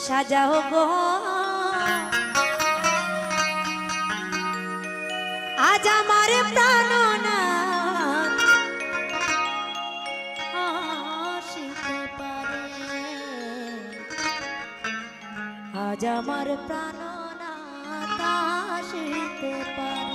সাজাও গো আজ আমার প্রাণনাথ আসিতে পারে আজ আমার প্রাণনাথ আসিতে পারে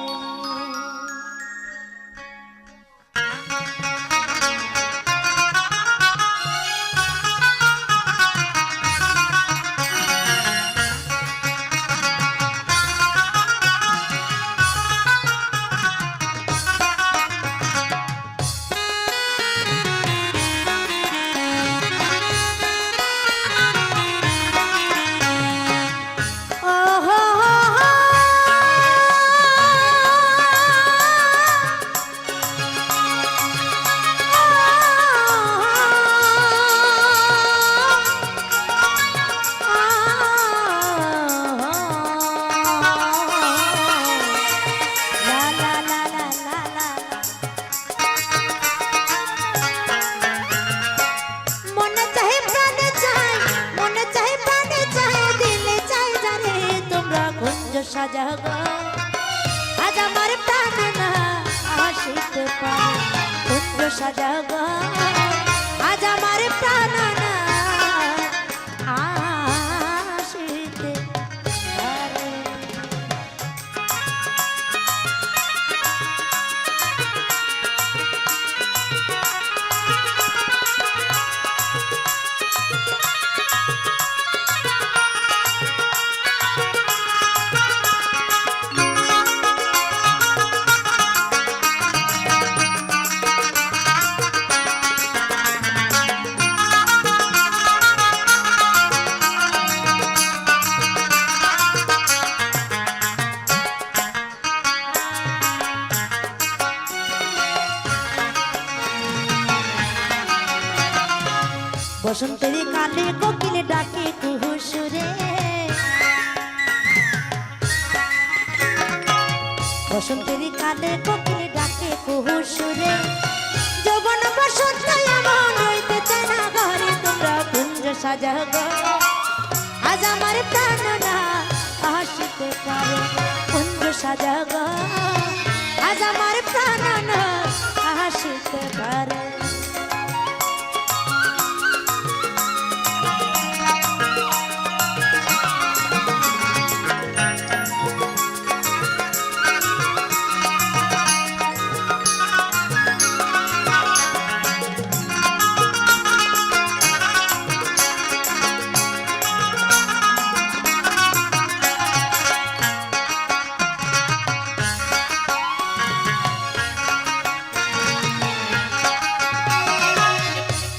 সাজা গো আজ আমার প্রাণনা আসিতে পারে কুঞ্জ সাজা গো আজ আমার প্রাণনা আসিতে পারে বসন্তের কালে কোকিল ডাকে কুহু সুরে বসন্তের কালে কোকিল ডাকে কুহু সুরে যৌবন বসন্ত এমন হইতে চায় না ঘরে তোমরা কুঞ্জ সাজা গো আজ আমার প্রাণনা আসিতে পারে কুঞ্জ সাজা গো আজ আমার প্রাণনা আসিতে পারে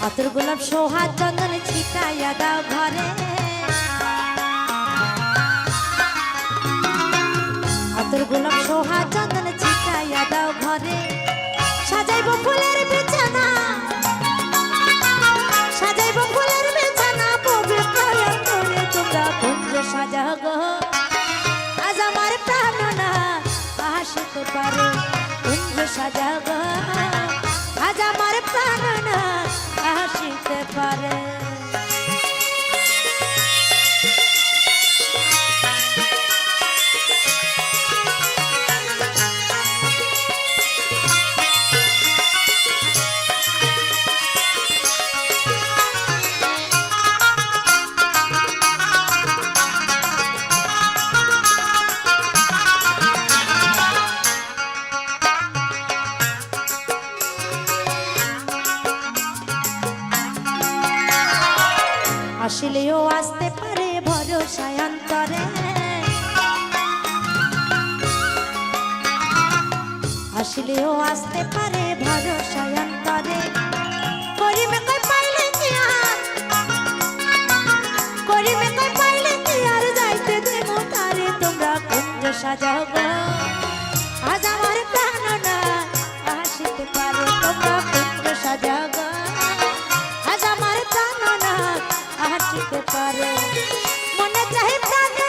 আতর গোলাপ সোহাগ চন্দন ছিটাইয়া দাও ঘরে আতর গোলাপ সোহাগ চন্দন ছিটাইয়া দাও ঘরে সাজাইব ফুলের বিছানা সাজাইব ফুলের বিছানা পবিত্র করে তোমরা কুঞ্জ সাজা গো আজ আমার প্রাণনা আসিতে পারে কুঞ্জ সাজা গো আজ আমার প্রাণনা আসিতে পারে আসলেও আসতে পারে ভরসায় অন্তরে আসলেও আসতে পারে ভরসায় অন্তরে করিবে কই পাইলে কি আর করিবে কই পাইলে কি আর যাইতে দেব তারে তোমরা কুঞ্জ সাজাও গো আজ আমার প্রাণনা আসিতে পারে তোমরা কুঞ্জ সাজাও গো আজ আমার প্রাণনা আসিতে পারে মনে চাহে প্রাণ